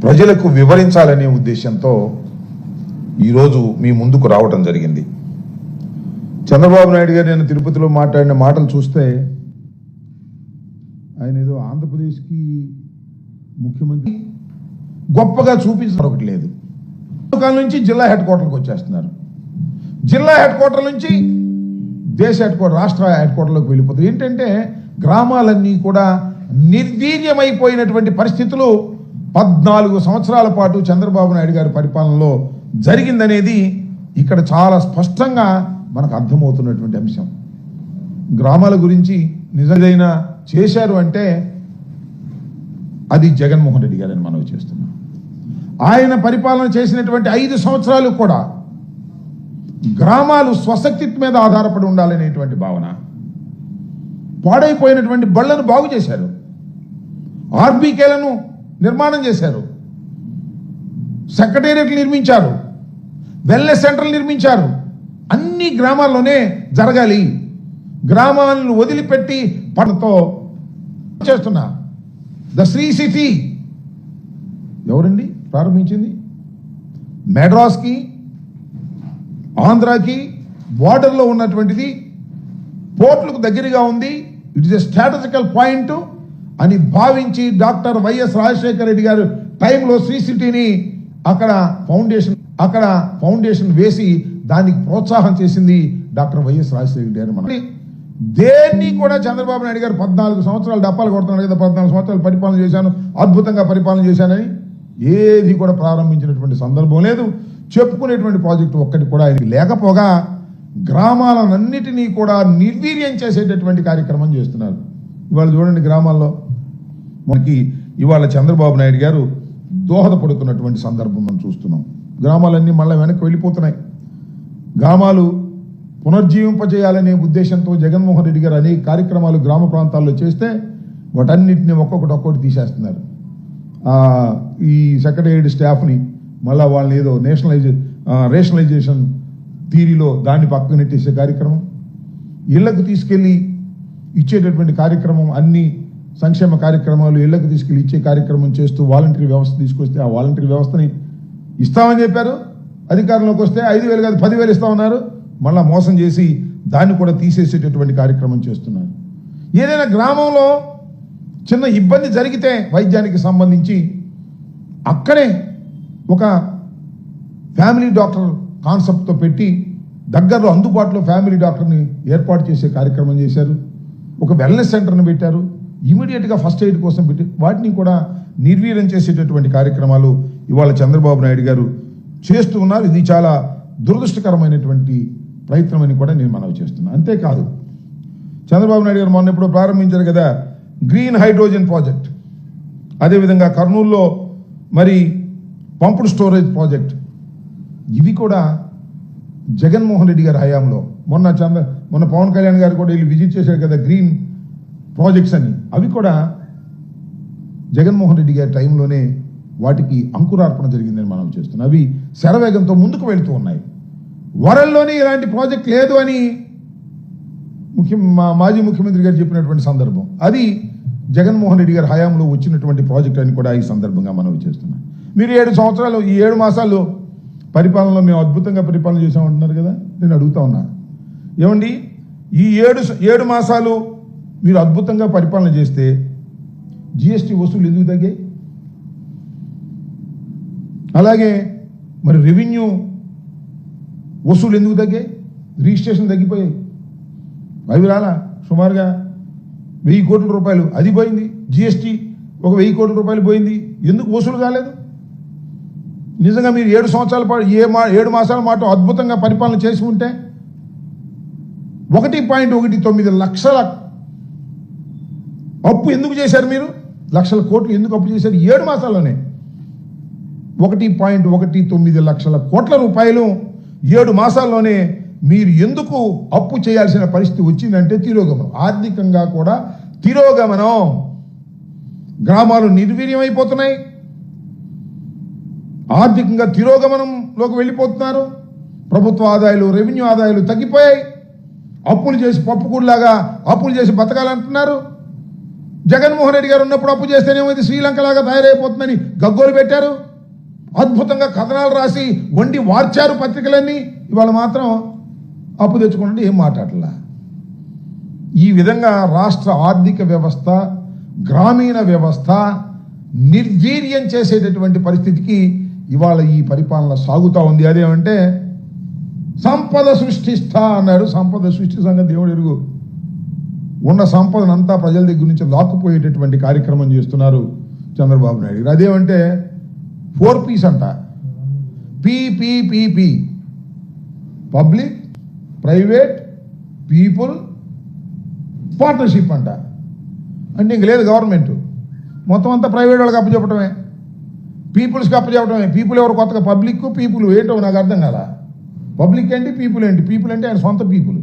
ప్రజలకు వివరించాలనే ఉద్దేశంతో ఈరోజు మీ ముందుకు రావటం జరిగింది. చంద్రబాబు నాయుడు గారు నేను తిరుపతిలో మాట్లాడిన మాటలు చూస్తే ఆయన ఏదో ఆంధ్రప్రదేశ్కి ముఖ్యమంత్రి గొప్పగా చూపించడం ఒకటి లేదు. నుంచి జిల్లా హెడ్ క్వార్టర్కి వచ్చేస్తున్నారు. జిల్లా హెడ్ క్వార్టర్ నుంచి దేశ హెడ్ క్వార్టర్, రాష్ట్ర హెడ్ క్వార్టర్లోకి వెళ్ళిపోతారు. ఏంటంటే గ్రామాలన్నీ కూడా నిర్వీర్యమైపోయినటువంటి పరిస్థితులు 14 సంవత్సరాల పాటు చంద్రబాబు నాయుడు గారి పరిపాలనలో జరిగిందనేది ఇక్కడ చాలా స్పష్టంగా మనకు అర్థమవుతున్నటువంటి అంశం. గ్రామాల గురించి నిజంగా చేశారు అంటే అది జగన్మోహన్ రెడ్డి గారని మనం చేస్తున్నాం. ఆయన పరిపాలన చేసినటువంటి 5 సంవత్సరాలు కూడా గ్రామాలు స్వశక్తి మీద ఆధారపడి ఉండాలనేటువంటి భావన, పాడైపోయినటువంటి బళ్లను బాగు చేశారు, ఆర్బీకేలను నిర్మాణం చేశారు, సెక్రటేరియట్లు నిర్మించారు, వెల్నెస్ సెంటర్లు నిర్మించారు. అన్ని గ్రామాల్లోనే జరగాలి. గ్రామాలను వదిలిపెట్టి పనుతో చేస్తున్నా ద శ్రీ సిటీ ఎవరండి ప్రారంభించింది? మెడ్రాస్కి ఆంధ్రాకి బార్డర్లో ఉన్నటువంటిది, పోర్టులకు దగ్గరగా ఉంది. It is a strategical point అని భావించి డాక్టర్ వైఎస్ రాజశేఖర రెడ్డి గారు టైంలో శ్రీ సిటీని అక్కడ ఫౌండేషన్ వేసి దానికి ప్రోత్సాహం చేసింది డాక్టర్ వైఎస్ రాజశేఖర రెడ్డి గారు. మన దేన్ని కూడా చంద్రబాబు నాయుడు గారు 14 సంవత్సరాలు డప్పాలు కొడుతున్నాడు కదా, 14 సంవత్సరాలు పరిపాలన చేశాను, అద్భుతంగా పరిపాలన చేశానని ఏది కూడా ప్రారంభించినటువంటి సందర్భం లేదు. చెప్పుకునేటువంటి ప్రాజెక్టు ఒక్కటి కూడా ఆయనకి లేకపోగా గ్రామాలన్నిటినీ కూడా నిర్వీర్యం చేసేటటువంటి కార్యక్రమం చేస్తున్నారు. ఇవాళ చూడండి, గ్రామాల్లో మనకి ఇవాళ చంద్రబాబు నాయుడు గారు దోహదపడుతున్నటువంటి సందర్భం మనం చూస్తున్నాం. గ్రామాలన్నీ మళ్ళీ వెనక్కి వెళ్ళిపోతున్నాయి. గ్రామాలు పునర్జీవింపజేయాలనే ఉద్దేశంతో జగన్మోహన్ రెడ్డి గారు అనేక కార్యక్రమాలు గ్రామ ప్రాంతాల్లో చేస్తే వాటన్నిటిని ఒక్కొక్కటి తీసేస్తున్నారు. ఈ సెక్రటేరియట్ స్టాఫ్ని మళ్ళీ వాళ్ళని ఏదో రేషనలైజేషన్ థీరీలో దాన్ని పక్కన నెట్టేసే కార్యక్రమం, ఇళ్లకు తీసుకెళ్ళి ఇచ్చేటటువంటి కార్యక్రమం, అన్ని సంక్షేమ కార్యక్రమాలు ఇళ్లకు తీసుకెళ్ళి ఇచ్చే కార్యక్రమం చేస్తూ వాలంటరీ వ్యవస్థ తీసుకొస్తే ఆ వాలంటరీ వ్యవస్థని ఇస్తామని చెప్పారు. అధికారంలోకి వస్తే 5,000 కాదు 10,000 ఇస్తామన్నారు. మళ్ళా మోసం చేసి దాన్ని కూడా తీసేసేటటువంటి కార్యక్రమం చేస్తున్నారు. ఏదైనా గ్రామంలో చిన్న ఇబ్బంది జరిగితే వైద్యానికి సంబంధించి అక్కడే ఒక ఫ్యామిలీ డాక్టర్ కాన్సెప్ట్తో పెట్టి దగ్గరలో అందుబాటులో ఫ్యామిలీ డాక్టర్ని ఏర్పాటు చేసే కార్యక్రమం చేశారు. ఒక వెల్నెస్ సెంటర్ని పెట్టారు. ఇమీడియట్గా ఫస్ట్ ఎయిడ్ కోసం పెట్టి వాటిని కూడా నిర్వీర్యం చేసేటటువంటి కార్యక్రమాలు ఇవాళ చంద్రబాబు నాయుడు గారు చేస్తూ ఉన్నారు. ఇది చాలా దురదృష్టకరమైనటువంటి ప్రయత్నం అని కూడా నేను మనవి చేస్తున్నాను. అంతేకాదు, చంద్రబాబు నాయుడు గారు మొన్న ఎప్పుడో ప్రారంభించారు కదా గ్రీన్ హైడ్రోజన్ ప్రాజెక్ట్, అదేవిధంగా కర్నూలులో మరి పంప్డ్ స్టోరేజ్ ప్రాజెక్ట్, ఇవి కూడా జగన్మోహన్ రెడ్డి గారి హయాంలో మొన్న పవన్ కళ్యాణ్ గారు కూడా వీళ్ళు విజిట్ చేశారు కదా గ్రీన్ ప్రాజెక్ట్స్ అని, అవి కూడా జగన్మోహన్ రెడ్డి గారి టైంలోనే వాటికి అంకురార్పణ జరిగిందని మనం చేస్తున్నాం. అవి శరవేగంతో ముందుకు వెళుతూ ఉన్నాయి. వరల్లోనే ఇలాంటి ప్రాజెక్ట్ లేదు అని మాజీ ముఖ్యమంత్రి గారు చెప్పినటువంటి సందర్భం, అది జగన్మోహన్ రెడ్డి గారి హయాంలో వచ్చినటువంటి ప్రాజెక్ట్ అని కూడా ఈ సందర్భంగా మనం చేస్తున్నాం. మీరు 7 సంవత్సరాలు, ఈ 7 మాసాలు పరిపాలనలో మేము అద్భుతంగా పరిపాలన చేసామంటున్నారు కదా, నేను అడుగుతా ఉన్నా, ఏమండి ఈ 7 మాసాలు మీరు అద్భుతంగా పరిపాలన చేస్తే జిఎస్టీ వసూలు ఎందుకు తగ్గాయి? అలాగే మరి రెవెన్యూ వసూలు ఎందుకు తగ్గాయి? రిజిస్ట్రేషన్ తగ్గిపోయాయి. అవి రాలా, సుమారుగా 1000 కోట్ల రూపాయలు అది పోయింది. జిఎస్టీ ఒక 1000 కోట్ల రూపాయలు పోయింది. ఎందుకు వసూలు కాలేదు? నిజంగా మీరు 7 సంవత్సరాల పాటు 7 మాసాల మాట అద్భుతంగా పరిపాలన చేసి ఉంటే 1.19 లక్షల అప్పు ఎందుకు చేశారు? మీరు లక్షల కోట్లు ఎందుకు అప్పు చేశారు? 7 మాసాల్లోనే 1.19 లక్షల కోట్ల రూపాయలు 7 మాసాల్లోనే మీరు ఎందుకు అప్పు చేయాల్సిన పరిస్థితి వచ్చిందంటే తిరోగమనం, ఆర్థికంగా కూడా తిరోగమనం. గ్రామాలు నిర్వీర్యమైపోతున్నాయి, ఆర్థికంగా తిరోగమనంలోకి వెళ్ళిపోతున్నారు. ప్రభుత్వ ఆదాయాలు, రెవెన్యూ ఆదాయాలు తగ్గిపోయాయి. అప్పులు చేసి పప్పుకూడలాగా అప్పులు చేసి బతకాలంటున్నారు. జగన్మోహన్ రెడ్డి గారు ఉన్నప్పుడు అప్పు చేస్తేనేమైంది, శ్రీలంక లాగా తయారైపోతుందని గగ్గోలు పెట్టారు, అద్భుతంగా కథనాలు రాసి వండి వార్చారు పత్రికలన్నీ. ఇవాళ మాత్రం అప్పు తెచ్చుకుంటే ఏం మాట్లాడలా. ఈ విధంగా రాష్ట్ర ఆర్థిక వ్యవస్థ, గ్రామీణ వ్యవస్థ నిర్వీర్యం చేసేటటువంటి పరిస్థితికి ఇవాళ ఈ పరిపాలన సాగుతూ ఉంది. అదేమంటే సంపద సృష్టిస్తా అన్నాడు. సంపద సృష్టి సంగతి దేవుడు ఎరుగు. ఉన్న సంపదనంతా ప్రజల దగ్గర నుంచి లాక్కుపోయేటటువంటి కార్యక్రమం చేస్తున్నారు చంద్రబాబు నాయుడు గారు. అదేమంటే 4Ps అంట. PPPP, public, private, people, partnership అంట. అంటే ఇంక లేదు గవర్నమెంట్, మొత్తం అంతా ప్రైవేట్ వాళ్ళకి అప్పచెప్పటమే, పీపుల్స్కి అప్పచెప్పటమే. పీపుల్ ఎవరు కొత్తగా? పబ్లిక్, పీపుల్ ఏంటో నాకు అర్థం కాల. పబ్లిక్ ఏంటి, పీపుల్ ఏంటి? పీపుల్ అంటే ఆయన సొంత పీపుల్,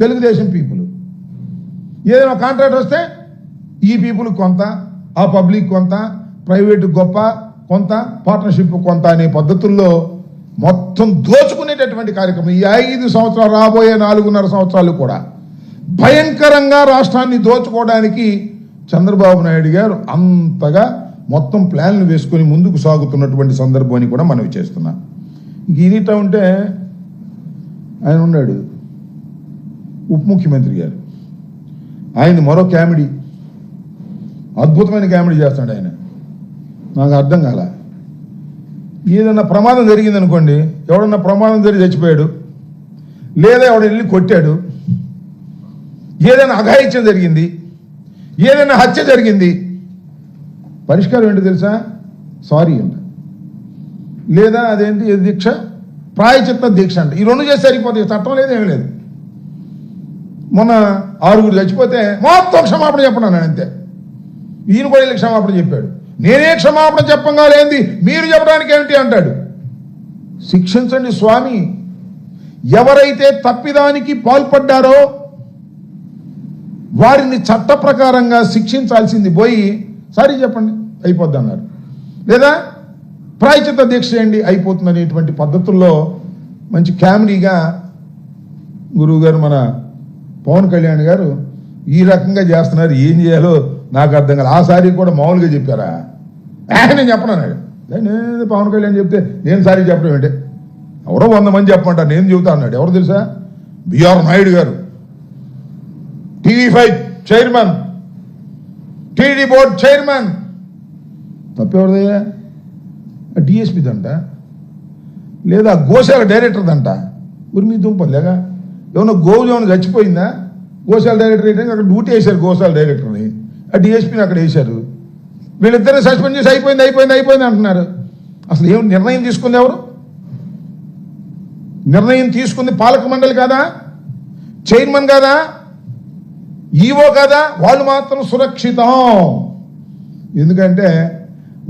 తెలుగుదేశం పీపుల్. ఏదైనా కాంట్రాక్ట్ వస్తే ఈ పీపుల్ కొంత, ఆ పబ్లిక్ కొంత, ప్రైవేట్ గొప్ప కొంత, పార్ట్నర్షిప్ కొంత అనే పద్ధతుల్లో మొత్తం దోచుకునేటటువంటి కార్యక్రమం. ఈ 5 సంవత్సరాలు, రాబోయే 4.5 సంవత్సరాలు కూడా భయంకరంగా రాష్ట్రాన్ని దోచుకోవడానికి చంద్రబాబు నాయుడు గారు అంతగా మొత్తం ప్లాన్లు వేసుకొని ముందుకు సాగుతున్నటువంటి సందర్భాన్ని కూడా మనవి చేస్తున్నాం. ఈయనట ఉంటే ఆయన ఉన్నాడు ఉప ముఖ్యమంత్రి గారు, ఆయన మరో కామెడీ, అద్భుతమైన కామెడీ చేస్తాడు ఆయన. నాకు అర్థం కాల. ఏదన్నా ప్రమాదం జరిగిందనుకోండి, ఎవడన్నా ప్రమాదం జరిగి చచ్చిపోయాడు, లేదా ఎవడ వెళ్ళి కొట్టాడు, ఏదైనా అఘాయిత్యం జరిగింది, ఏదైనా హత్య జరిగింది, పరిష్కారం ఏంటో తెలుసా? సారీ అంట, లేదా అదేంటి దీక్ష, ప్రాయచిత్త దీక్ష అంట. ఈ 2 చేస్తే సరిపోతుంది, చట్టం లేదు, ఏమీ లేదు. మొన్న 6 చచ్చిపోతే మొత్తం క్షమాపణ చెప్పను అంతే. ఈయన కూడా వెళ్ళి క్షమాపణ చెప్పాడు. నేనే క్షమాపణ చెప్పంగా లేంది మీరు చెప్పడానికి ఏమిటి అంటాడు. శిక్షించండి స్వామి. ఎవరైతే తప్పిదానికి పాల్పడ్డారో వారిని చట్ట ప్రకారంగా శిక్షించాల్సింది పోయి సారీ చెప్పండి అయిపోద్ది అన్నారు, లేదా ప్రాయచిత్త దీక్ష చేయండి అయిపోతుంది అనేటువంటి పద్ధతుల్లో మంచి కామెడీగా గురువు గారు మన పవన్ కళ్యాణ్ గారు ఈ రకంగా చేస్తున్నారు. ఏం చేయాలో నాకు అర్థం కాదు. ఆ సారీ కూడా మామూలుగా చెప్పారా? నేను చెప్పను అన్నాడు. నేను పవన్ కళ్యాణ్ చెప్తే నేను సారీ చెప్పడం ఏంటి, ఎవరో 100 మంది చెప్పమంటారు, నేను చెబుతా అన్నాడు. ఎవరు తెలుసా? బిఆర్ నాయుడు గారు, TV5 chairman, TD board chairman. తప్పెవరిదయ్యా? డిఎస్పీదంట, లేదా గోశాల డైరెక్టర్దంట. ఉరిమి దుంపలేగా ఏమన్నా గోవు ఏమైనా చచ్చిపోయిందా? గోశాల డైరెక్టర్ అయితే అక్కడ డ్యూటీ వేశారు, గోశాల డైరెక్టర్ని, ఆ డిఎస్పీని అక్కడ వేశారు. వీళ్ళిద్దరిని సస్పెండ్ చేసి అయిపోయింది అంటున్నారు. అసలు ఏమి నిర్ణయం తీసుకుంది ఎవరు? నిర్ణయం తీసుకుంది పాలక మండలి కాదా, చైర్మన్ కాదా, ఈవో కాదా? వాళ్ళు మాత్రం సురక్షితం. ఎందుకంటే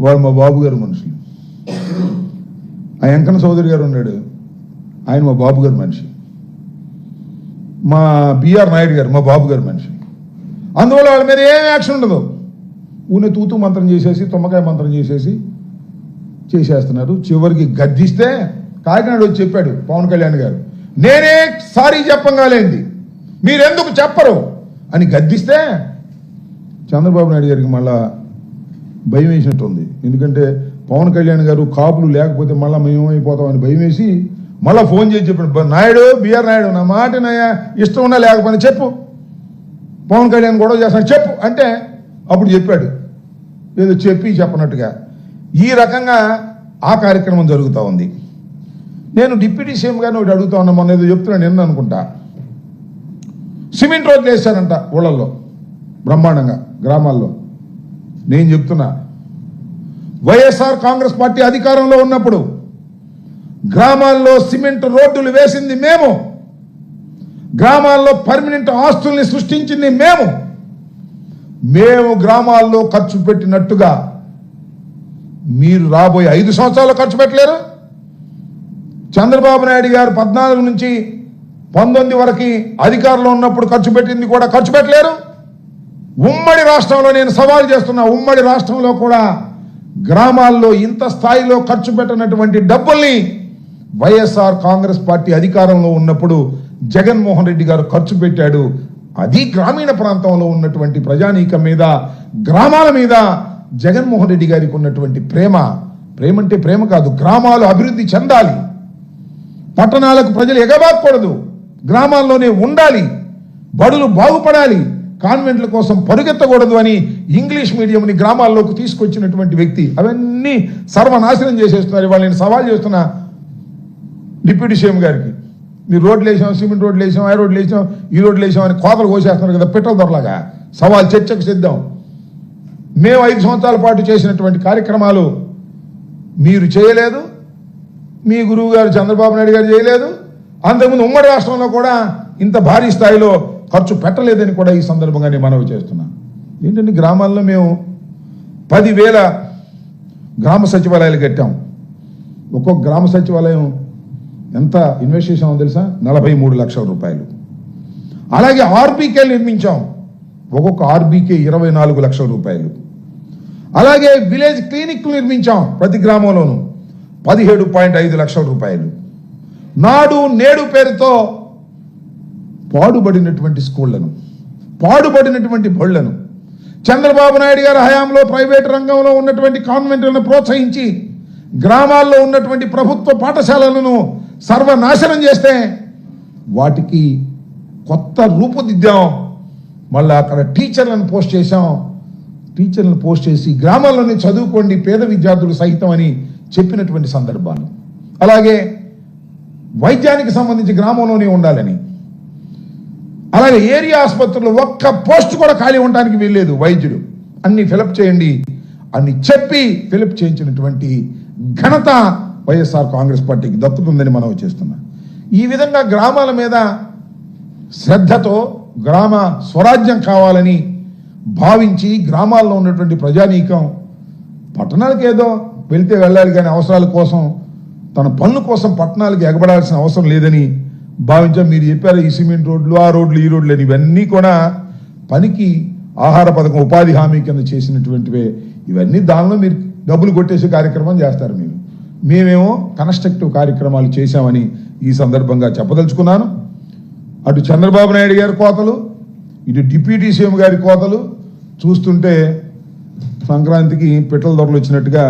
వాళ్ళు మా బాబు గారు మనుషులు. ఆ వెంకన్న చౌదరి గారు ఉన్నాడు, ఆయన మా బాబు గారు మనిషి. మా బిఆర్ నాయుడు గారు మా బాబు గారు మనిషి. అందువల్ల వాళ్ళ మీద ఏం యాక్షన్ ఉండదు. ఊనే తూతూ మంత్రం చేసేసి, తుమ్మకాయ మంత్రం చేసేస్తున్నారు. చివరికి గద్దిస్తే కాకినాడ వచ్చి చెప్పాడు పవన్ కళ్యాణ్ గారు, నేనే సారీ చెప్పంగాలేంది మీరెందుకు చెప్పరు అని గద్దిస్తే చంద్రబాబు నాయుడు గారికి మళ్ళా భయం వేసినట్టుంది. ఎందుకంటే పవన్ కళ్యాణ్ గారు కాపులు లేకపోతే మళ్ళీ మేమేమైపోతామని భయం వేసి మళ్ళీ ఫోన్ చేసి చెప్పాడు, నాయుడు, బిఆర్ నాయుడు, నా మాట ఇష్టం ఉన్నా లేకపోయినా చెప్పు, పవన్ కళ్యాణ్ గొడవ చేస్తాను చెప్పు అంటే అప్పుడు చెప్పాడు, ఏదో చెప్పనట్టుగా. ఈ రకంగా ఆ కార్యక్రమం జరుగుతూ ఉంది. నేను డిప్యూటీ సీఎం గారిని ఒకటి అడుగుతా ఉన్నా, మొన్న ఏదో చెప్తున్నాను నిన్న అనుకుంటా. సిమెంట్ రోడ్లు వేస్తారంట ఊళ్ళల్లో బ్రహ్మాండంగా, గ్రామాల్లో. నేను చెప్తున్నా, వైఎస్ఆర్ కాంగ్రెస్ పార్టీ అధికారంలో ఉన్నప్పుడు గ్రామాల్లో సిమెంట్ రోడ్డులు వేసింది మేము, గ్రామాల్లో పర్మనెంట్ ఆస్తుల్ని సృష్టించింది మేము గ్రామాల్లో ఖర్చు పెట్టినట్టుగా మీరు రాబోయే 5 సంవత్సరాలు ఖర్చు పెట్టలేరు. చంద్రబాబు నాయుడు గారు 14 నుంచి 19 వరకు అధికారంలో ఉన్నప్పుడు ఖర్చు పెట్టింది కూడా ఖర్చు పెట్టలేరు. ఉమ్మడి రాష్ట్రంలో నేను సవాల్ చేస్తున్నా, ఉమ్మడి రాష్ట్రంలో కూడా గ్రామాల్లో ఇంత స్థాయిలో ఖర్చు పెట్టినటువంటి డబ్బుల్ని వైఎస్ఆర్ కాంగ్రెస్ పార్టీ అధికారంలో ఉన్నప్పుడు జగన్మోహన్ రెడ్డి గారు ఖర్చు పెట్టాడు. అది గ్రామీణ ప్రాంతంలో ఉన్నటువంటి ప్రజానీకం మీద, గ్రామాల మీద జగన్మోహన్ రెడ్డి గారికి ఉన్నటువంటి ప్రేమ అంటే ప్రేమ కాదు, గ్రామాలు అభివృద్ధి చెందాలి, పట్టణాలకు ప్రజలు ఎగబాకూడదు, గ్రామాల్లోనే ఉండాలి, బడులు బాగుపడాలి, కాన్వెంట్ల కోసం పరుగెత్తకూడదు అని ఇంగ్లీష్ మీడియంని గ్రామాల్లోకి తీసుకొచ్చినటువంటి వ్యక్తి. అవన్నీ సర్వనాశనం చేసేస్తున్నారు. ఇవాళ నేను సవాల్ చేస్తున్నా డిప్యూటీ సీఎం గారికి, మీరు రోడ్లు వేసాం, సిమెంట్ రోడ్లు వేసాం, ఆ రోడ్లు వేసాం, ఈ రోడ్లు వేసాం అని కోతలు కోసేస్తున్నారు కదా, పెట్రోల్ ధరలాగా. సవాల్ చర్చకు సిద్ధం. మేము 5 సంవత్సరాల పాటు చేసినటువంటి కార్యక్రమాలు మీరు చేయలేదు, మీ గురువు గారు చంద్రబాబు నాయుడు గారు చేయలేదు, అంతకుముందు ఉమ్మడి రాష్ట్రంలో కూడా ఇంత భారీ స్థాయిలో ఖర్చు పెట్టలేదని కూడా ఈ సందర్భంగా నేను మనవి చేస్తున్నా. ఏంటంటే గ్రామాల్లో మేము 10,000 గ్రామ సచివాలయాలు కట్టాం. ఒక్కొక్క గ్రామ సచివాలయం ఎంత ఇన్వెస్ట్ చేసామో తెలుసా? 43 లక్షల రూపాయలు. అలాగే ఆర్బీకేలు నిర్మించాం. ఒక్కొక్క ఆర్బీకే 24 లక్షల రూపాయలు. అలాగే విలేజ్ క్లినిక్లు నిర్మించాం ప్రతి గ్రామంలోనూ 17.5 లక్షల రూపాయలు. నాడు నేడు పేరుతో పాడుబడినటువంటి స్కూళ్లను, పాడుబడినటువంటి బళ్లను చంద్రబాబు నాయుడు గారి హయాంలో ప్రైవేట్ రంగంలో ఉన్నటువంటి కాన్వెంట్లను ప్రోత్సహించి గ్రామాల్లో ఉన్నటువంటి ప్రభుత్వ పాఠశాలలను సర్వనాశనం చేస్తే వాటికి కొత్త రూపుదిద్దాం. మళ్ళీ అక్కడ టీచర్లను పోస్ట్ చేశాం. టీచర్లను పోస్ట్ చేసి గ్రామాల్లోనే చదువుకోండి పేద విద్యార్థులు సహితం అని చెప్పినటువంటి సందర్భాలు. అలాగే వైద్యానికి సంబంధించి గ్రామంలోనే ఉండాలని, అలాగే ఏరియా ఆసుపత్రుల్లో ఒక్క పోస్ట్ కూడా ఖాళీ ఉండడానికి వీల్లేదు, వైద్యుడు అన్ని ఫిలప్ చేయండి అని చెప్పి ఫిలప్ చేయించినటువంటి ఘనత వైఎస్ఆర్ కాంగ్రెస్ పార్టీకి దక్కుతుందని మనం చేస్తున్నాం. ఈ విధంగా గ్రామాల మీద శ్రద్ధతో గ్రామ స్వరాజ్యం కావాలని భావించి గ్రామాల్లో ఉన్నటువంటి ప్రజానీకం పట్టణాలకు ఏదో వెళ్తే వెళ్ళాలి కానీ అవసరాల కోసం తన పనుల కోసం పట్టణాలకు ఎగబడాల్సిన అవసరం లేదని భావించాం. మీరు చెప్పారు ఈ సిమెంట్ రోడ్లు, ఆ రోడ్లు, ఈ రోడ్లు అని, ఇవన్నీ కూడా పనికి ఆహార పథకం ఉపాధి హామీ కింద చేసినటువంటివే. ఇవన్నీ దానిలో మీరు డబ్బులు కొట్టేసే కార్యక్రమం చేస్తారు. మేమేమో కన్స్ట్రక్టివ్ కార్యక్రమాలు చేశామని ఈ సందర్భంగా చెప్పదలుచుకున్నాను. అటు చంద్రబాబు నాయుడు గారి కోతలు, ఇటు డిప్యూటీ సీఎం గారి కోతలు చూస్తుంటే సంక్రాంతికి పెట్రోల్ ధరలు వచ్చినట్టుగా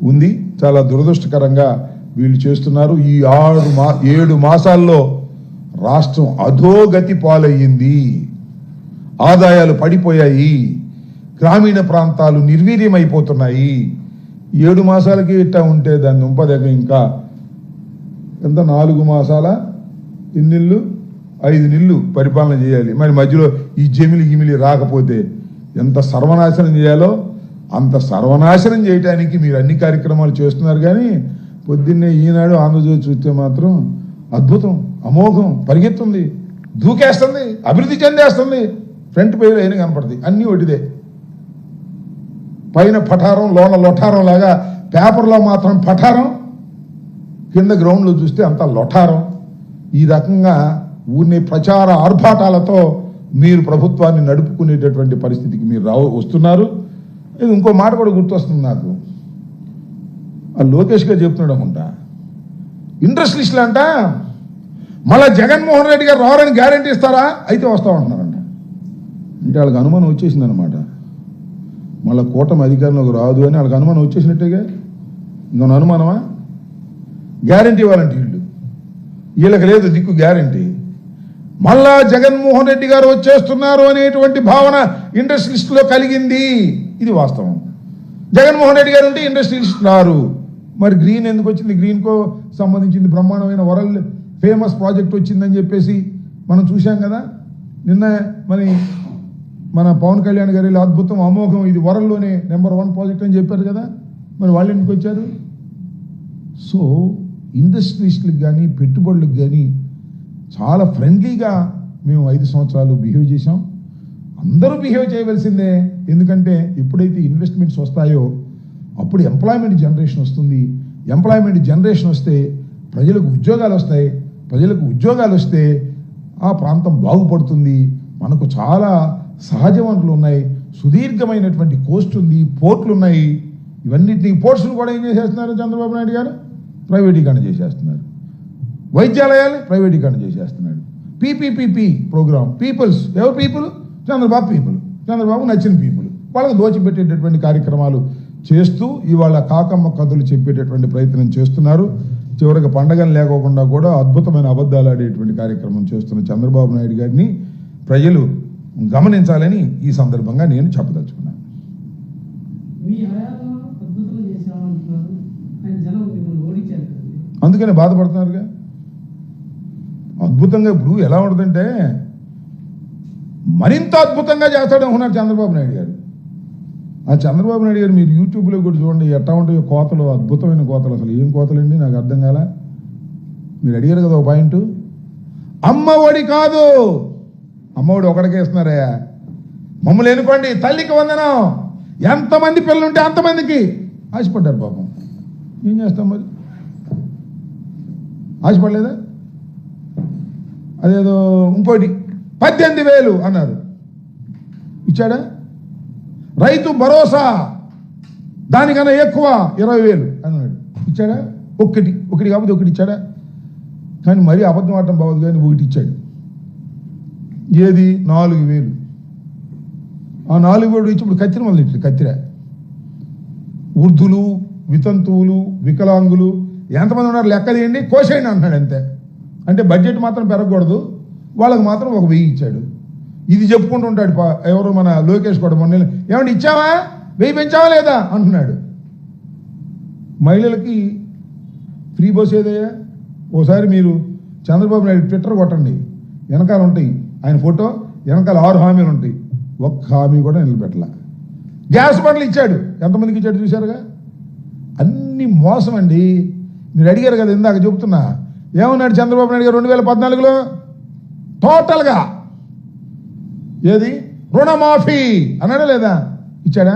ఉంది. చాలా దురదృష్టకరంగా వీళ్ళు చేస్తున్నారు. ఈ 7 మాసాల్లో రాష్ట్రం అధోగతి పాలయ్యింది, ఆదాయాలు పడిపోయాయి, గ్రామీణ ప్రాంతాలు నిర్వీర్యమైపోతున్నాయి. 7 మాసాలకి ఇట్టా ఉంటే దాన్ని ఉంపదగ ఇంకా ఎంత 4 మాసాల ఎన్నిళ్ళు 5 నెలలు పరిపాలన చేయాలి. మరి మధ్యలో ఈ గిమిలి రాకపోతే ఎంత సర్వనాశనం చేయాలో అంత సర్వనాశనం చేయడానికి మీరు అన్ని కార్యక్రమాలు చేస్తున్నారు. కానీ పొద్దున్నే ఈనాడు ఆంధ్రజ్యోతి చూస్తే మాత్రం అద్భుతం, అమోఘం, పరిగెత్తుంది, దూకేస్తుంది, అభివృద్ధి చెందేస్తుంది. ఫ్రంట్ పేజీలో అయినా కనపడుతుంది, అన్నీ ఒకటిదే. పైన పఠారం, లోన లొఠారం లాగా పేపర్లో మాత్రం పఠారం, కింద గ్రౌండ్లో చూస్తే అంత లొఠారం. ఈ రకంగా ఊరినే ప్రచార ఆర్భాటాలతో మీరు ప్రభుత్వాన్ని నడుపుకునేటటువంటి పరిస్థితికి మీరు వస్తున్నారు. ఇది ఇంకో మాట కూడా గుర్తొస్తుంది నాకు, ఆ లోకేష్ గారు చెప్తున్నాడు అనుకుంటా, ఇండస్ట్రియలిస్టులు అంట మళ్ళా జగన్మోహన్ రెడ్డి గారు రావాలని గ్యారంటీ ఇస్తారా? అయితే వస్తామంటున్నారంట. అంటే వాళ్ళకి అనుమానం వచ్చేసిందనమాట, మళ్ళీ కూటమి అధికారంలోకి రాదు అని వాళ్ళకి అనుమానం వచ్చేసినట్టేగా. ఇంకొన అనుమానమా? గ్యారంటీ ఇవ్వాలంటే వీళ్ళకి లేదు దిక్కు గ్యారంటీ. మళ్ళా జగన్మోహన్ రెడ్డి గారు వచ్చేస్తున్నారు అనేటువంటి భావన ఇండస్ట్రియలిస్టులో కలిగింది. ఇది వాస్తవం. జగన్మోహన్ రెడ్డి గారు ఉంటే ఇండస్ట్రియలిస్ట్ రారు. మరి గ్రీన్ ఎందుకు వచ్చింది? గ్రీన్కో సంబంధించింది బ్రహ్మాండమైన వరల్డ్ ఫేమస్ ప్రాజెక్ట్ వచ్చిందని చెప్పేసి మనం చూశాం కదా నిన్న. మన పవన్ కళ్యాణ్ గారి అద్భుతం, అమోఘం, ఇది వరల్డ్లోనే నెంబర్ 1 ప్రాజెక్ట్ అని చెప్పారు కదా. మరి వాళ్ళు ఎందుకు వచ్చారు? సో ఇండస్ట్రియలిస్టులకు కానీ పెట్టుబడులకు కానీ చాలా ఫ్రెండ్లీగా మేము 5 సంవత్సరాలు బిహేవ్ చేశాం. అందరూ బిహేవ్ చేయవలసిందే. ఎందుకంటే ఎప్పుడైతే ఇన్వెస్ట్మెంట్స్ వస్తాయో అప్పుడు ఎంప్లాయ్మెంట్ జనరేషన్ వస్తుంది. ఎంప్లాయ్మెంట్ జనరేషన్ వస్తే ప్రజలకు ఉద్యోగాలు వస్తాయి. ప్రజలకు ఉద్యోగాలు వస్తే ఆ ప్రాంతం బాగుపడుతుంది. మనకు చాలా సహజ వనరులు ఉన్నాయి, సుదీర్ఘమైనటువంటి కోస్ట్ ఉంది, పోర్ట్లు ఉన్నాయి. ఇవన్నిటినీ పోర్ట్స్ను కూడా ఏం చేసేస్తున్నారు చంద్రబాబు నాయుడు గారు? ప్రైవేటీకరణ చేసేస్తున్నారు. వైద్యాలయాలు ప్రైవేటీకరణ చేసేస్తున్నాడు. పీపీపీపీ ప్రోగ్రామ్. పీపుల్స్ ఎవరు పీపుల్? చంద్రబాబు పీపుల్, చంద్రబాబు నచ్చిన పీపుల్. వాళ్ళకి దోచిపెట్టేటటువంటి కార్యక్రమాలు చేస్తూ ఇవాళ కాకమ్మ కథలు చెప్పేటటువంటి ప్రయత్నం చేస్తున్నారు. చివరికి పండగలు లేకోకుండా కూడా అద్భుతమైన అబద్ధాలు ఆడేటువంటి కార్యక్రమం చేస్తున్న చంద్రబాబు నాయుడు గారిని ప్రజలు గమనించాలని ఈ సందర్భంగా నేను చెప్పదలుచుకున్నాను. అందుకనే బాధపడుతున్నారుగా. అద్భుతంగా ఇప్పుడు ఎలా ఉంటుందంటే మరింత అద్భుతంగా చేస్తాడు అనుకున్నారు చంద్రబాబు నాయుడు గారు. ఆ చంద్రబాబు నాయుడు గారు మీరు యూట్యూబ్లో కూడా చూడండి, ఎట్లా ఉంటాయో కోతలు, అద్భుతమైన కోతలు. అసలు ఏం కోతలండి నాకు అర్థం కాల. మీరు అడిగారు కదా ఒక పాయింట్, అమ్మ ఒడి కాదు, అమ్మ ఒడి ఒకడికే ఇస్తున్నారయ్యా, మమ్మల్ని ఎన్నుకోండి, తల్లికి వందనం, ఎంతమంది పిల్లలుంటే అంతమందికి ఆశపడ్డారు పాపం. ఏం చేస్తాం మరి, ఆశపడలేదా? అదేదో ఇంకోటి 18,000 అన్నారు, ఇచ్చాడా? రైతు భరోసా దానికన్నా ఎక్కువ 20,000 అన్నాడు, ఇచ్చాడా? ఒకటి కాకపోతే ఒకటి ఇచ్చాడా? కానీ మరీ అబద్ధం ఆడటం బాగోదు కానీ ఒకటి ఇచ్చాడు. ఏది? 4,000. ఆ 4,000 ఇచ్చి ఇప్పుడు కత్తిర మొదలు ఇట్లా కత్తిర. వృద్ధులు, వితంతువులు, వికలాంగులు ఎంతమంది ఉన్నారు లెక్క తీయండి, కోసేయండి అంటున్నాడు అంతే. అంటే బడ్జెట్ మాత్రం పెరగకూడదు, వాళ్ళకి మాత్రం 1,000 ఇచ్చాడు. ఇది చెప్పుకుంటూ ఉంటాడు ఎవరు, మన లోకేష్ కూడా మొన్న ఏమంటే ఇచ్చావా, 1,000 పెంచావా లేదా అంటున్నాడు. మహిళలకి ఫ్రీ బస్ ఏదయ్యా? ఓసారి మీరు చంద్రబాబు నాయుడు ట్విట్టర్ కొట్టండి, వెనకాల ఉంటాయి ఆయన ఫోటో, వెనకాల 6 హామీలు ఉంటాయి, ఒక్క హామీ కూడా నిలబెట్టలా. గ్యాస్ బండ్లు ఇచ్చాడు, ఎంతమందికి ఇచ్చాడు చూశారుగా. అన్ని మోసం అండి. మీరు అడిగారు కదా ఇందాక చెబుతున్నా, ఏమన్నాడు చంద్రబాబు నాయుడు గారు 2014లో టోటల్గా ఏది రుణమాఫీ అన్నాడా లేదా? ఇచ్చాడా?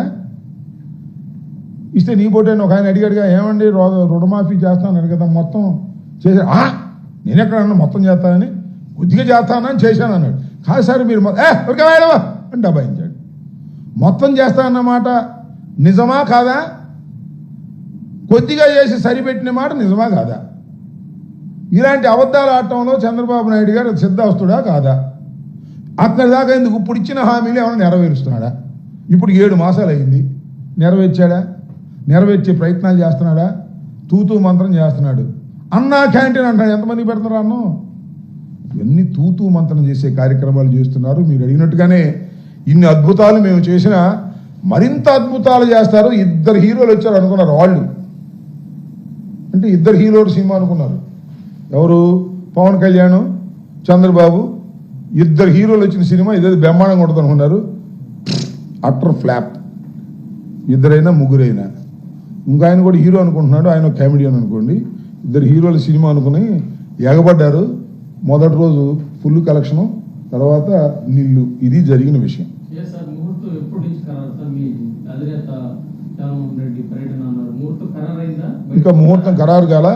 ఇస్తే నీ పోటీ ఒక ఆయన అడిగాడుగా, ఏమండి రుణమాఫీ చేస్తాను కదా, మొత్తం చేసా. నేను ఎక్కడన్నా మొత్తం చేస్తానని, కొద్దిగా చేస్తానని చేశాను అన్నాడు. కాదు సార్ మీరు అని డబాయించాడు. మొత్తం చేస్తానన్నమాట నిజమా కాదా? కొద్దిగా చేసి సరిపెట్టిన మాట నిజమా కాదా? ఇలాంటి అబద్ధాలు ఆడటంలో చంద్రబాబు నాయుడు గారు సిద్ధాస్తుడా కాదా? అక్కడి దాకా ఎందుకు? ఇప్పుడు ఇచ్చిన హామీలు ఏమైనా నెరవేరుస్తున్నాడా? ఇప్పుడు 7 మాసాలు అయింది, నెరవేర్చాడా? నెరవేర్చే ప్రయత్నాలు చేస్తున్నాడా? తూతూ మంత్రం చేస్తున్నాడు. అన్నా క్యాంటీన్ అంటాడు, ఎంతమంది పెడుతున్నారు అన్నం? ఇవన్నీ తూతూ మంత్రం చేసే కార్యక్రమాలు చేస్తున్నారు. మీరు అడిగినట్టుగానే ఇన్ని అద్భుతాలు మేము చేసినా మరింత అద్భుతాలు చేస్తారు. 2 హీరోలు వచ్చారు అనుకున్నారు వాళ్ళు, అంటే 2 హీరోలు సినిమా అనుకున్నారు. ఎవరు? పవన్ కళ్యాణ్, చంద్రబాబు, 2 హీరోలు వచ్చిన సినిమా ఇదేదో బ్రహ్మాండంగా ఉంటుంది అనుకున్నారు. Utter flop. 2 ముగ్గురైనా, ఇంకా ఆయన కూడా హీరో అనుకుంటున్నాడు, ఆయన కామెడియన్ అనుకోండి. 2 హీరోల సినిమా అనుకుని ఎగబడ్డారు. మొదటి రోజు ఫుల్ కలెక్షను, తర్వాత నిల్లు. ఇది జరిగిన విషయం. ఇంకా ముహూర్తం ఖరారు కాల.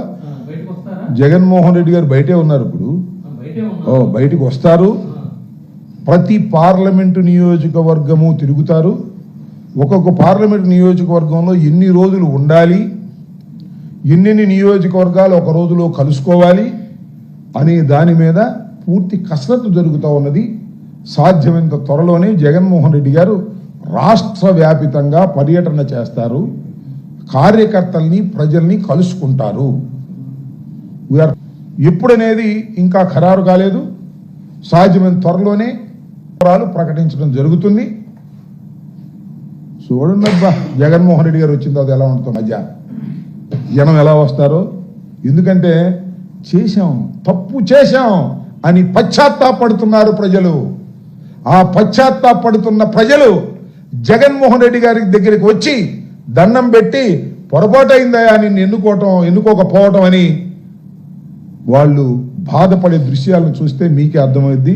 జగన్మోహన్ రెడ్డి గారు బయటే ఉన్నారు ఇప్పుడు, బయటికి వస్తారు. ప్రతి పార్లమెంటు నియోజకవర్గము తిరుగుతారు. ఒక్కొక్క పార్లమెంటు నియోజకవర్గంలో ఎన్ని రోజులు ఉండాలి, ఎన్నెన్ని నియోజకవర్గాలు ఒక రోజులో కలుసుకోవాలి అనే దాని మీద పూర్తి కసరత్తు జరుగుతూ ఉన్నది. సాధ్యమైనంత త్వరలోనే జగన్మోహన్ రెడ్డి గారు రాష్ట్ర వ్యాపితంగా పర్యటన చేస్తారు, కార్యకర్తల్ని ప్రజల్ని కలుసుకుంటారు. ఎప్పుడనేది ఇంకా ఖరారు కాలేదు. సాధ్యమైన త్వరలోనే ప్రకటించడం జరుగుతుంది. చూడండి అబ్బా, జగన్మోహన్ రెడ్డి గారు వచ్చిందో అది ఎలా ఉంటుందో, మధ్య జనం ఎలా వస్తారో. ఎందుకంటే చేశాం, తప్పు చేశాం అని పశ్చాత్తాపడుతున్నారు ప్రజలు. ఆ పశ్చాత్తాపడుతున్న ప్రజలు జగన్మోహన్ రెడ్డి గారి దగ్గరికి వచ్చి దండం పెట్టి పొరపాటు అయిందయా నిన్ను ఎన్నుకోకపోవటం అని వాళ్ళు బాధపడే దృశ్యాలను చూస్తే మీకే అర్థమైంది.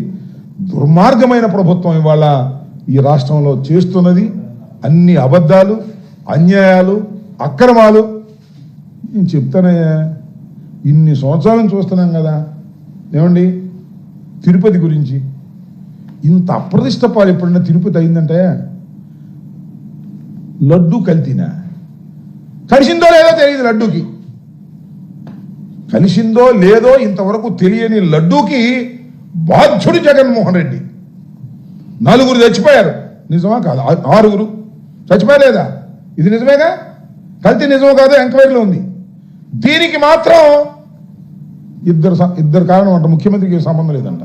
దుర్మార్గమైన ప్రభుత్వం ఇవాళ ఈ రాష్ట్రంలో చేస్తున్నది. అన్ని అబద్ధాలు, అన్యాయాలు, అక్రమాలు. నేను చెప్తానయ్యా, ఇన్ని సంవత్సరాలను చూస్తున్నాం కదా. ఏమండి, తిరుపతి గురించి ఇంత అప్రతిష్ట పాలు ఎప్పుడైనా తిరుపతి అయిందంటే, లడ్డు కల్తీనా? కలిసిందో లేదో తెలియదు లడ్డూకి. కలిసిందో లేదో ఇంతవరకు తెలియని లడ్డూకి బాధ్యుడు జగన్మోహన్ రెడ్డి. 4 చచ్చిపోయారు, నిజమా కాదు? 6 చచ్చిపోయలేదా? ఇది నిజమేగా? కల్తీ నిజమో కాదో ఎంక్వైరీలో ఉంది. దీనికి మాత్రం ఇద్దరు కారణం అంట. ముఖ్యమంత్రికి ఏమి సంబంధం లేదంట,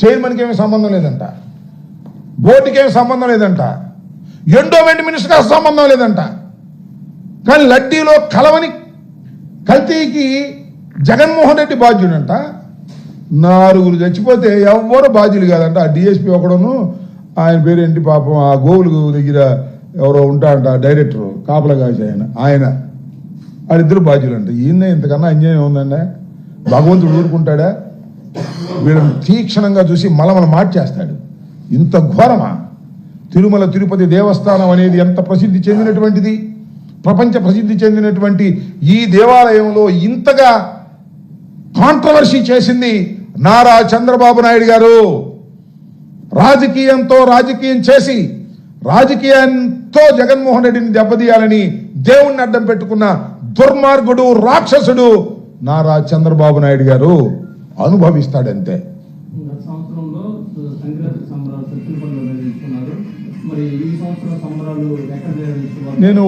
చైర్మన్కి ఏమి సంబంధం లేదంట, బోర్డుకి ఏమి సంబంధం లేదంట, ఎండోమెంట్ మినిస్టర్కి సంబంధం లేదంట. కానీ లడ్డీలో కలవని కల్తీకి జగన్మోహన్ రెడ్డి బాధ్యుడంట. 4 చచ్చిపోతే ఎవరు బాధ్యులు కాదంట. ఆ డిఎస్పీ ఒకడును, ఆయన పేరేంటి పాపం, ఆ గోవులు దగ్గర ఎవరో ఉంటాడంట డైరెక్టర్, కాపలా కాసి ఆయన వాళ్ళిద్దరు బాధ్యులు అంట. ఈయన ఇంతకన్నా అన్యాయం ఉందండి? భగవంతుడు ఊరుకుంటాడా? వీళ్ళని తీక్షణంగా చూసి మలమల మార్చేస్తాడు. ఇంత ఘోరమా? తిరుమల తిరుపతి దేవస్థానం అనేది ఎంత ప్రసిద్ధి చెందినటువంటిది, ప్రపంచ ప్రసిద్ధి చెందినటువంటి ఈ దేవాలయంలో ఇంతగా కాంట్రవర్సీ చేసింది నారా చంద్రబాబు నాయుడు గారు. రాజకీయం చేసి రాజకీయంతో జగన్మోహన్ రెడ్డిని దెబ్బతీయాలని దేవుణ్ణి అడ్డం పెట్టుకున్న దుర్మార్గుడు, రాక్షసుడు నారా చంద్రబాబు నాయుడు గారు. అనుభవిస్తాడంతే. నేను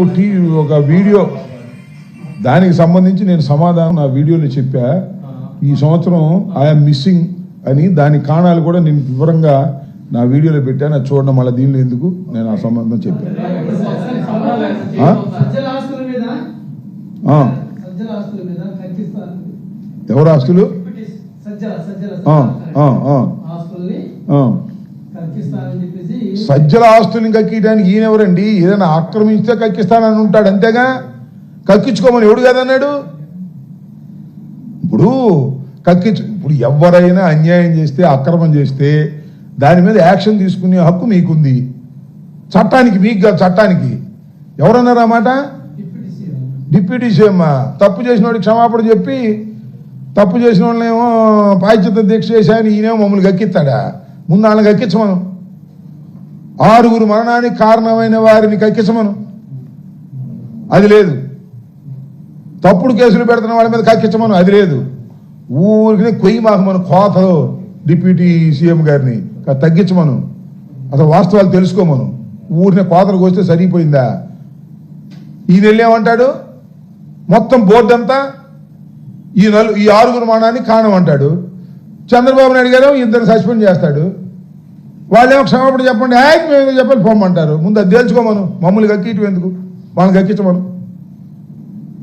ఒక వీడియో దానికి సంబంధించి నేను సమాధానం నా వీడియోలో చెప్పా. ఈ సంవత్సరం ఐఎమ్ మిస్సింగ్ అని దాని కారణాలు కూడా నేను వివరంగా నా వీడియోలో పెట్టాను. అది చూడడం మళ్ళీ దీనిలో ఎందుకు, నేను ఆ సంబంధం చెప్పాను. ఎవరు ఆస్తులు? సజ్జల ఆస్తుల్ని కక్కియడానికి ఈయన ఎవరండి? ఏదైనా ఆక్రమించితే కక్కిస్తానని ఉంటాడు, అంతేగా. కక్కించుకోమని ఎవడు కదన్నాడు? ఇప్పుడు ఇప్పుడు ఎవరైనా అన్యాయం చేస్తే, అక్రమం చేస్తే దాని మీద యాక్షన్ తీసుకునే హక్కు మీకుంది. చట్టానికి మీకు కాదు, చట్టానికి. ఎవరన్నారు ఆ మాట? Deputy CM. తప్పు చేసిన వాడికి క్షమాపణ చెప్పి, తప్పు చేసిన వాళ్ళేమో పాశ్చాత్య దీక్ష చేశాయని ఈయనేమో మమ్మల్ని గక్కిస్తాడా? ముందు వాళ్ళని గక్కించమను. 6 మరణానికి కారణమైన వారిని కక్కించమను. అది లేదు. తప్పుడు కేసులు పెడుతున్న వాళ్ళ మీద కక్కించమను. అది లేదు. ఊరికి కొయ్యి మాకు మన కోతలు డిప్యూటీ సీఎం గారిని తగ్గించమను. అసలు వాస్తవాలు తెలుసుకోమను. ఊరిని కోతలు కోస్తే సరిపోయిందా? ఈయన వెళ్ళేమంటాడు, మొత్తం బోర్డు అంతా ఈ 6 మరణానికి కారణం అంటాడు. చంద్రబాబు నాయుడు గారు 2 సస్పెండ్ చేస్తాడు. వాళ్ళేమో క్షమాపణ చెప్పండి, మేము చెప్పాలి పొమ్మంటారు. ముందు అది తేల్చుకోమను. మమ్మల్ని కక్కియటం ఎందుకు? వాళ్ళని కక్కించమను.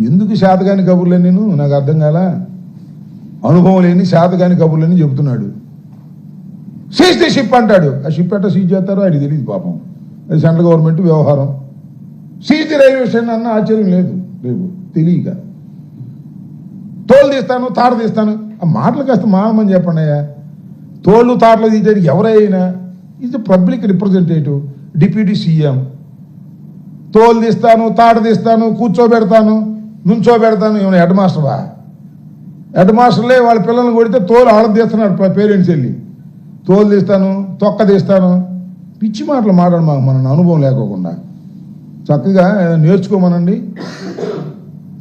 ఎందుకు శాతగాని కబుర్లేని? నేను నాకు అర్థం కాల. అనుభవం లేని శాతగాని కబుర్లని చెబుతున్నాడు. సీజ్ ది షిప్ అంటాడు. ఆ షిప్ ఎట్లా సీజ్ చేస్తారో ఆయనకి తెలియదు పాపం. అది సెంట్రల్ గవర్నమెంట్ వ్యవహారం. సీజ్ ది రైల్వే స్టేషన్ అన్న ఆశ్చర్యం లేదు. రేపు తెలియక తోలు తీస్తాను, తాట తీస్తాను. ఆ మాటలు కాస్త మామని చెప్పండి అయ్యా. తోళ్ళు తాటలు తీసేది ఎవరైనా is public representative, deputy CM. తోలు తీస్తాను, తాట తీస్తాను, కూర్చోబెడతాను, నుంచోబెడతాను. ఏమైనా హెడ్ మాస్టర్వా? హెడ్ మాస్టర్లే వాళ్ళ పిల్లల్ని కొడితే తోలు ఆడది తీస్తున్నాడు పేరెంట్స్ వెళ్ళి. తోలు తీస్తాను, తొక్క తీస్తాను. పిచ్చి మాటలు మాట్లాడు మాకు, మన అనుభవం లేకోకుండా. చక్కగా నేర్చుకోమనండి.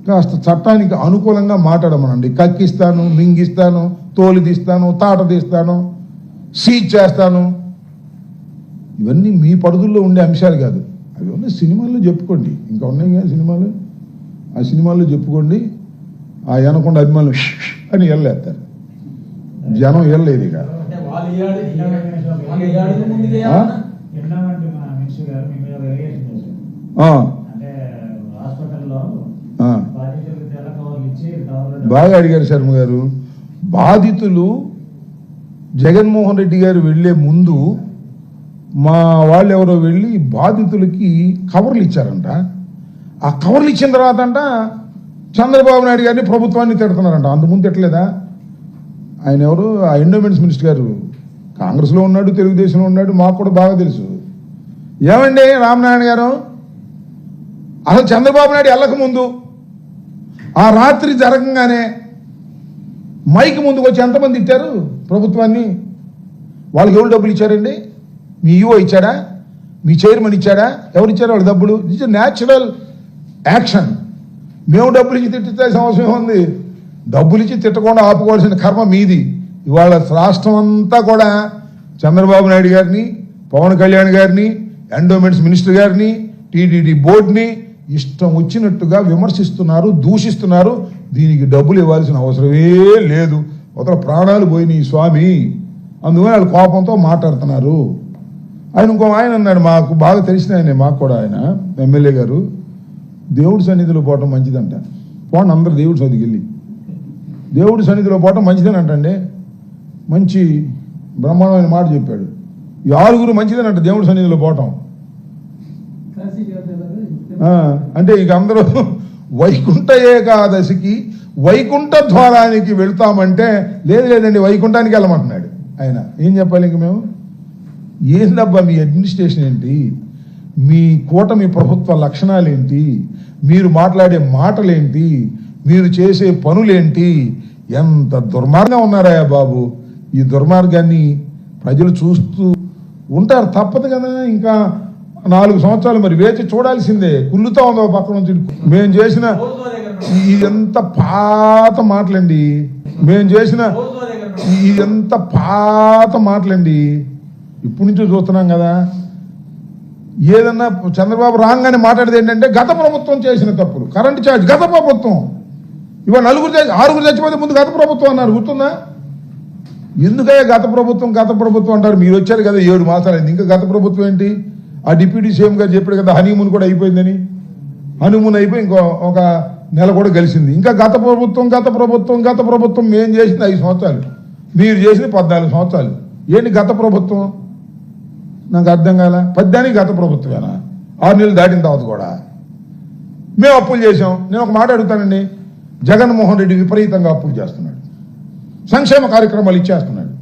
కాస్త చట్టానికి అనుకూలంగా మాట్లాడమనండి. కక్కిస్తాను, మింగిస్తాను, తోలు తీస్తాను, తాట తీస్తాను, సీజ్ చేస్తాను. ఇవన్నీ మీ పరిధుల్లో ఉండే అంశాలు కాదు. అవి ఉన్నాయి సినిమాల్లో చెప్పుకోండి. ఇంకా ఉన్నాయి కదా సినిమాలు. ఆ సినిమాల్లో చెప్పుకోండి. ఆ అనకుండా అభిమానులు అని వెళ్ళేస్తారు. జనం వెళ్ళలేదు. ఇక బాగా అడిగారు శర్మ గారు. బాధితులు జగన్మోహన్ రెడ్డి గారు వెళ్లే ముందు మా వాళ్ళు ఎవరో వెళ్ళి బాధితులకి కవర్లు ఇచ్చారంట. ఆ కవర్లు ఇచ్చిన తర్వాత అంట చంద్రబాబు నాయుడు గారిని, ప్రభుత్వాన్ని తిడుతున్నారంట. అంతకుముందు తిట్టలేదా? ఆయన ఎవరు? ఆ ఎండోమెంట్స్ మినిస్టర్ గారు. కాంగ్రెస్లో ఉన్నాడు, తెలుగుదేశంలో ఉన్నాడు, మాకు కూడా బాగా తెలుసు. ఏమండి రామనారాయణ గారు, అసలు చంద్రబాబు నాయుడు వెళ్ళక ముందు ఆ రాత్రి జరగంగానే మైక్ ముందుకు వచ్చి ఎంతమంది ఇచ్చారు ప్రభుత్వాన్ని? వాళ్ళకి ఎవరు డబ్బులు ఇచ్చారండి? మీ ఈఓ ఇచ్చాడా? మీ చైర్మన్ ఇచ్చాడా? ఎవరు ఇచ్చారు వాళ్ళు డబ్బులు? It's natural action. మేము డబ్బులు ఇచ్చి తిట్టాల్సిన అవసరం ఉంది? డబ్బులు ఇచ్చి తిట్టకుండా ఆపుకోవాల్సిన కర్మ మీది. ఇవాళ రాష్ట్రం అంతా కూడా చంద్రబాబు నాయుడు గారిని, పవన్ కళ్యాణ్ గారిని, ఎండోమెంట్స్ మినిస్టర్ గారిని, టీటీడీ బోర్డుని ఇష్టం వచ్చినట్టుగా విమర్శిస్తున్నారు, దూషిస్తున్నారు. దీనికి డబ్బులు ఇవ్వాల్సిన అవసరమే లేదు. ఒకరు ప్రాణాలు పోయినాయి స్వామి, అందుకని వాళ్ళు కోపంతో మాట్లాడుతున్నారు. ఇంకో ఆయన అన్నాడు, మాకు బాగా తెలిసిన ఆయన, మాకు కూడా ఆయన ఎమ్మెల్యే గారు, దేవుడి సన్నిధిలో పోవటం మంచిదంట. పోండి అందరూ దేవుడి సన్నిధికి వెళ్ళి దేవుడి సన్నిధిలో పోవటం మంచిదేనంటండి. మంచి బ్రహ్మాండమైన మాట చెప్పాడు. ఈ 6 మంచిదేనంట దేవుడి సన్నిధిలో పోవటం. అంటే ఇక అందరూ వైకుంఠ ఏకాదశికి వైకుంఠ ద్వారానికి వెళ్తామంటే లేదండి వైకుంఠానికి వెళ్ళమంటున్నాడు ఆయన. ఏం చెప్పాలి ఇంక మేము? ఏందబ్బా మీ అడ్మినిస్ట్రేషన్ ఏంటి, మీ కూటమి ప్రభుత్వ లక్షణాలేంటి, మీరు మాట్లాడే మాటలేంటి, మీరు చేసే పనులేంటి, ఎంత దుర్మార్గంగా ఉన్నారాయా బాబు. ఈ దుర్మార్గాన్ని ప్రజలు చూస్తూ ఉంటారు, తప్పదు కదా. ఇంకా 4 సంవత్సరాలు మరి వేచి చూడాల్సిందే. కుళ్ళుతా ఉందో పక్కన నుంచి. మేము చేసిన ఇదంత పాత మాటలండి, మేము చేసిన ఇదంత పాత మాటలండి, ఇప్పటి నుంచో చూస్తున్నాం కదా. ఏదన్నా చంద్రబాబు రాగానే మాట్లాడేది ఏంటంటే గత ప్రభుత్వం చేసిన తప్పులు. కరెంటు ఛార్జ్ గత ప్రభుత్వం, ఇవాళ 6 చచ్చిపోతే ముందు గత ప్రభుత్వం అన్నారు, గుర్తుందా? ఎందుకయ్యా గత ప్రభుత్వం అంటారు? మీరు వచ్చారు కదా 7 మాసాలు అయింది, ఇంకా గత ప్రభుత్వం ఏంటి? ఆ డిప్యూటీ సీఎం గారు చెప్పాడు కదా హనీమూన్ కూడా అయిపోయిందని. హనీమూన్ అయిపోయి ఇంకో ఒక నెల కూడా కలిసింది. ఇంకా గత ప్రభుత్వం మేము చేసింది 5 సంవత్సరాలు, మీరు చేసింది 14 సంవత్సరాలు. ఏంటి గత ప్రభుత్వం? నాకు అర్థం కాల. పద్యానికి గత ప్రభుత్వమేనా? 6 నెలలు దాటిన తర్వాత కూడా మేము అప్పులు చేసాం. నేను ఒక మాట అడుగుతానండి, జగన్మోహన్ రెడ్డి విపరీతంగా అప్పులు చేస్తున్నాడు, సంక్షేమ కార్యక్రమాలు ఇచ్చేస్తున్నాడు,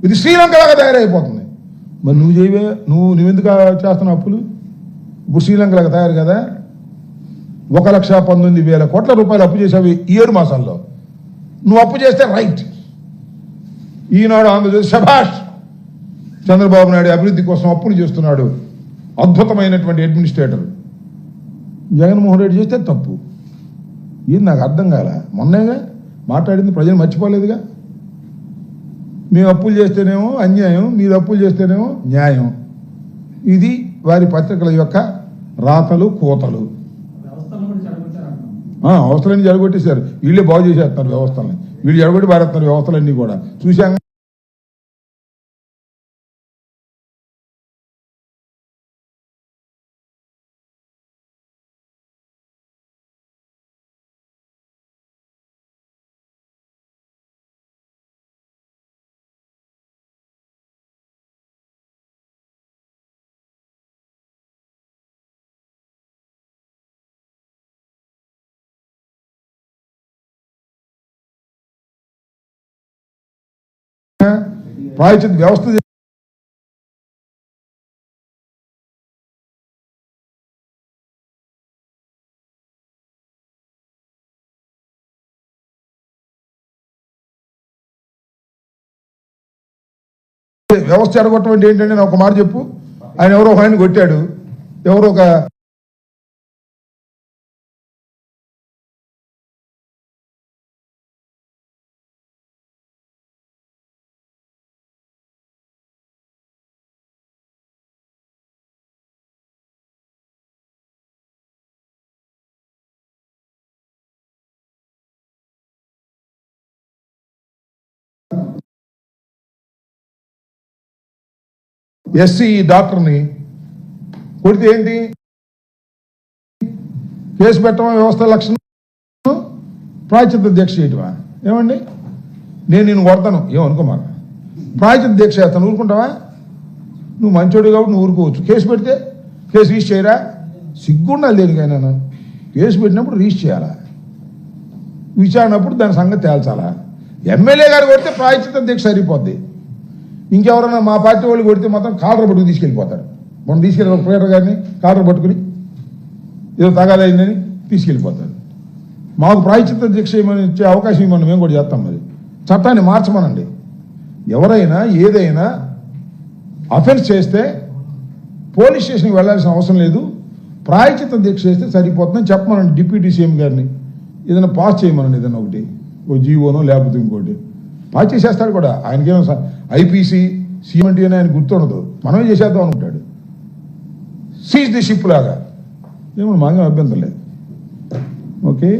ఇది శ్రీలంకలాగా తయారైపోతుంది. మరి నువ్వు చేయవే, నువ్వెందుకు చేస్తున్నావు అప్పులు? ఇప్పుడు శ్రీలంకలాగా తయారు కదా. 1,19,000 కోట్ల రూపాయలు అప్పు చేసావు ఈ 7 మాసాల్లో. నువ్వు అప్పు చేస్తే రైట్. ఈనాడు ఆంధ్రప్రదేశ్ శభాష్, చంద్రబాబు నాయుడు అభివృద్ధి కోసం అప్పులు చేస్తున్నాడు, అద్భుతమైనటువంటి అడ్మినిస్ట్రేటర్. జగన్మోహన్ రెడ్డి చేస్తే తప్పు. ఇది నాకు అర్థం కాల. మొన్నేగా మాట్లాడింది, ప్రజలు మర్చిపోలేదుగా. మేము అప్పులు చేస్తేనేమో అన్యాయం, మీరు అప్పులు చేస్తేనేమో న్యాయం. ఇది వారి పత్రికల యొక్క రాతలు కోతలు. వ్యవస్థలన్నీ జరగొట్టేశారు, వీళ్ళే బాగు చేసేస్తున్నారు వ్యవస్థలని. వీళ్ళు జరగొట్టి పారేస్తున్నారు వ్యవస్థలన్నీ కూడా చూశాం. ప్రాయచిత వ్యవస్థ ఎడగొట్టడం అంటే ఏంటంటే నాకు ఒక మాట చెప్పు. ఆయన ఎవరో ఒక ఆయన కొట్టాడు, ఎవరో ఒక ఎస్సీ డాక్టర్ని కొడితే ఏంటి? కేసు పెట్టమా? వ్యవస్థ లక్షణం ప్రాయచిత్త దీక్ష చేయటమా? ఏమండి, నేను కొడతాను ఏమనుకోమా, ప్రాయచిత్త దీక్ష చేస్తాను, ఊరుకుంటావా? నువ్వు మంచోడు కాబట్టి నువ్వు ఊరుకోవచ్చు. కేసు పెడితే కేసు రీచ్ చేయరా? సిగ్గుండాలి దేనికైనా. కేసు పెట్టినప్పుడు రీచ్ చేయాలా, విచారణప్పుడు దాని సంగతి తేల్చాలా. ఎమ్మెల్యే గారు కొడితే ప్రాయచిత్త దీక్ష సరిపోద్ది. ఇంకెవరన్నా మా పార్టీ వాళ్ళు కొడితే మాత్రం కాలర్ పట్టుకుని తీసుకెళ్ళిపోతారు. మనం తీసుకెళ్ళి ప్లేటర్ గారిని కాలర్ పట్టుకుని ఏదో తగాదైందని తీసుకెళ్ళిపోతారు. మాకు ప్రాయచిత్త దీక్ష ఇవ్వమని ఇచ్చే అవకాశం ఇవ్వమని మేము కూడా చేస్తాం. మరి చట్టాన్ని మార్చమనండి. ఎవరైనా ఏదైనా అఫెన్స్ చేస్తే పోలీస్ స్టేషన్కి వెళ్ళాల్సిన అవసరం లేదు, ప్రాయచిత్త దీక్ష చేస్తే సరిపోతుందని చెప్పమనండి. డిప్యూటీ సీఎం గారిని ఏదైనా పాస్ చేయమనండి, ఏదైనా ఒకటి, ఓ జీవోనో లేకపోతే ఇంకోటి. పాస్ చేసేస్తాడు కూడా. ఆయనకేమో ఐపీసీ సీఎంటీ అని ఆయన గుర్తుండదు, మనమే చేసేద్దాం అనుకుంటాడు. సీజ్ ది షిప్ లాగా ఏమో మాకేం అభ్యంతరం లేదు. ఓకే.